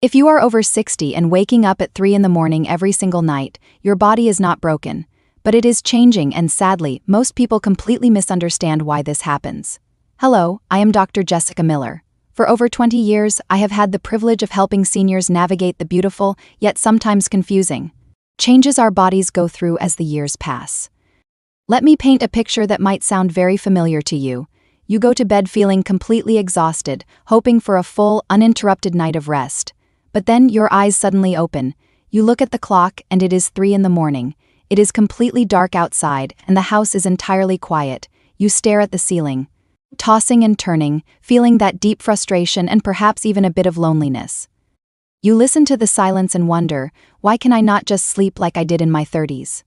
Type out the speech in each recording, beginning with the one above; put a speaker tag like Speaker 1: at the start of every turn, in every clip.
Speaker 1: If you are over 60 and waking up at 3 in the morning every single night, your body is not broken. But it is changing, and sadly, most people completely misunderstand why this happens. Hello, I am Dr. Jessica Miller. For over 20 years, I have had the privilege of helping seniors navigate the beautiful, yet sometimes confusing changes our bodies go through as the years pass. Let me paint a picture that might sound very familiar to you. You go to bed feeling completely exhausted, hoping for a full, uninterrupted night of rest. But then your eyes suddenly open. You look at the clock and it is 3 in the morning. It is completely dark outside and the house is entirely quiet. You stare at the ceiling, tossing and turning, feeling that deep frustration and perhaps even a bit of loneliness. You listen to the silence and wonder, why can I not just sleep like I did in my 30s?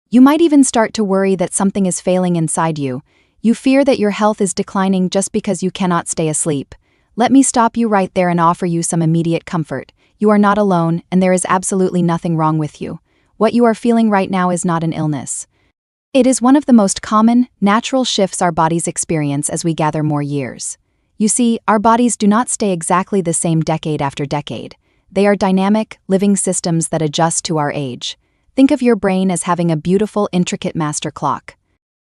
Speaker 1: You might even start to worry that something is failing inside you. You fear that your health is declining just because you cannot stay asleep. Let me stop you right there and offer you some immediate comfort. You are not alone, and there is absolutely nothing wrong with you. What you are feeling right now is not an illness. It is one of the most common, natural shifts our bodies experience as we gather more years. You see, our bodies do not stay exactly the same decade after decade. They are dynamic, living systems that adjust to our age. Think of your brain as having a beautiful, intricate master clock.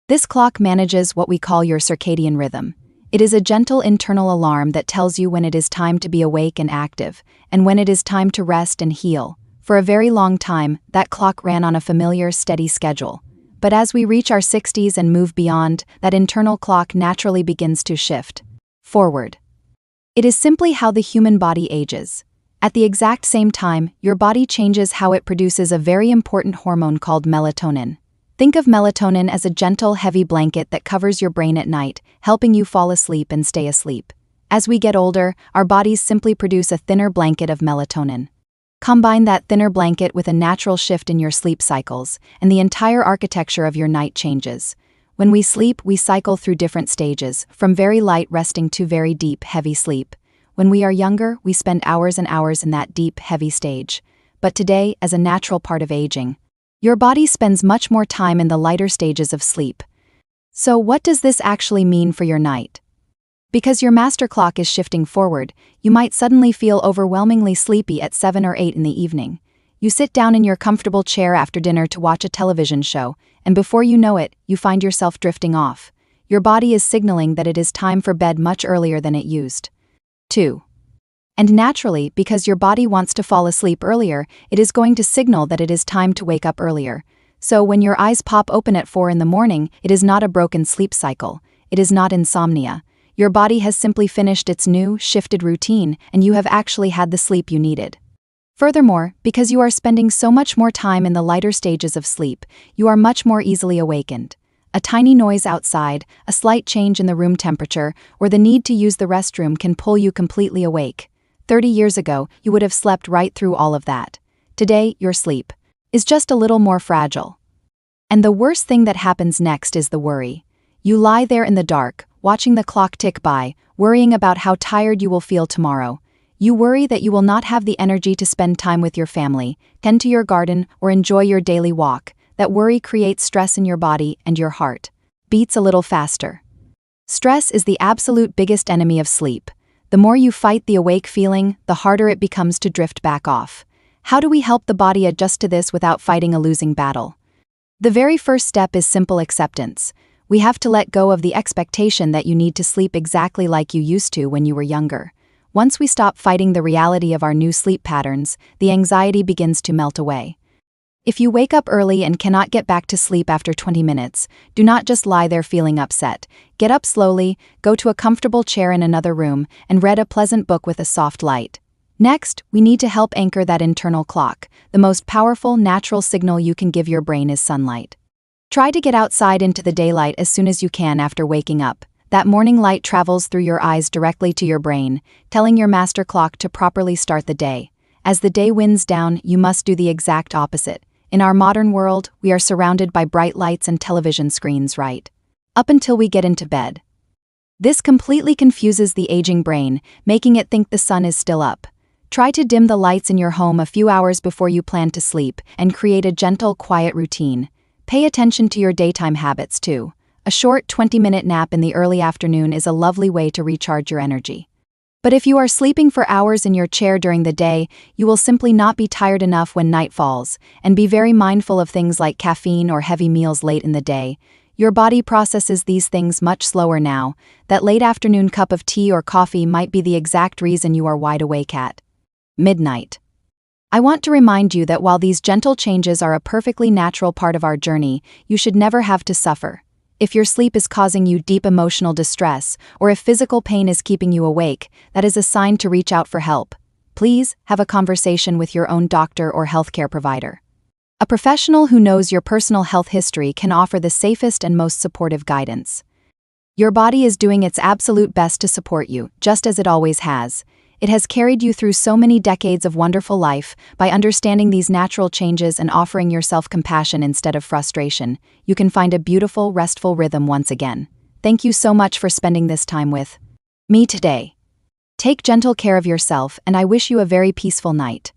Speaker 1: This clock manages what we call your circadian rhythm. It is a gentle internal alarm that tells you when it is time to be awake and active, and when it is time to rest and heal. For a very long time, that clock ran on a familiar, steady schedule. But as we reach our 60s and move beyond, that internal clock naturally begins to shift forward. It is simply how the human body ages. At the exact same time, your body changes how it produces a very important hormone called melatonin. Think of melatonin as a gentle, heavy blanket that covers your brain at night, helping you fall asleep and stay asleep. As we get older, our bodies simply produce a thinner blanket of melatonin. Combine that thinner blanket with a natural shift in your sleep cycles, and the entire architecture of your night changes. When we sleep, we cycle through different stages, from very light resting to very deep, heavy sleep. When we are younger, we spend hours and hours in that deep, heavy stage. But today, as a natural part of aging, your body spends much more time in the lighter stages of sleep. So what does this actually mean for your night? Because your master clock is shifting forward, you might suddenly feel overwhelmingly sleepy at 7 or 8 in the evening. You sit down in your comfortable chair after dinner to watch a television show, and before you know it, you find yourself drifting off. Your body is signaling that it is time for bed much earlier than it used to. And naturally, because your body wants to fall asleep earlier, it is going to signal that it is time to wake up earlier. So when your eyes pop open at 4 in the morning, it is not a broken sleep cycle. It is not insomnia. Your body has simply finished its new, shifted routine, and you have actually had the sleep you needed. Furthermore, because you are spending so much more time in the lighter stages of sleep, you are much more easily awakened. A tiny noise outside, a slight change in the room temperature, or the need to use the restroom can pull you completely awake. 30 years ago, you would have slept right through all of that. Today, your sleep is just a little more fragile. And the worst thing that happens next is the worry. You lie there in the dark, watching the clock tick by, worrying about how tired you will feel tomorrow. You worry that you will not have the energy to spend time with your family, tend to your garden, or enjoy your daily walk. That worry creates stress in your body, and your heart beats a little faster. Stress is the absolute biggest enemy of sleep. The more you fight the awake feeling, the harder it becomes to drift back off. How do we help the body adjust to this without fighting a losing battle? The very first step is simple acceptance. We have to let go of the expectation that you need to sleep exactly like you used to when you were younger. Once we stop fighting the reality of our new sleep patterns, the anxiety begins to melt away. If you wake up early and cannot get back to sleep after 20 minutes, do not just lie there feeling upset. Get up slowly, go to a comfortable chair in another room, and read a pleasant book with a soft light. Next, we need to help anchor that internal clock. The most powerful, natural signal you can give your brain is sunlight. Try to get outside into the daylight as soon as you can after waking up. That morning light travels through your eyes directly to your brain, telling your master clock to properly start the day. As the day winds down, you must do the exact opposite. In our modern world, we are surrounded by bright lights and television screens right up until we get into bed. This completely confuses the aging brain, making it think the sun is still up. Try to dim the lights in your home a few hours before you plan to sleep and create a gentle, quiet routine. Pay attention to your daytime habits too. A short 20-minute nap in the early afternoon is a lovely way to recharge your energy. But if you are sleeping for hours in your chair during the day, you will simply not be tired enough when night falls, and be very mindful of things like caffeine or heavy meals late in the day. Your body processes these things much slower now. That late afternoon cup of tea or coffee might be the exact reason you are wide awake at midnight. I want to remind you that while these gentle changes are a perfectly natural part of our journey, you should never have to suffer. If your sleep is causing you deep emotional distress, or if physical pain is keeping you awake, that is a sign to reach out for help. Please have a conversation with your own doctor or healthcare provider. A professional who knows your personal health history can offer the safest and most supportive guidance. Your body is doing its absolute best to support you, just as it always has. It has carried you through so many decades of wonderful life. By understanding these natural changes and offering yourself compassion instead of frustration, you can find a beautiful, restful rhythm once again. Thank you so much for spending this time with me today. Take gentle care of yourself, and I wish you a very peaceful night.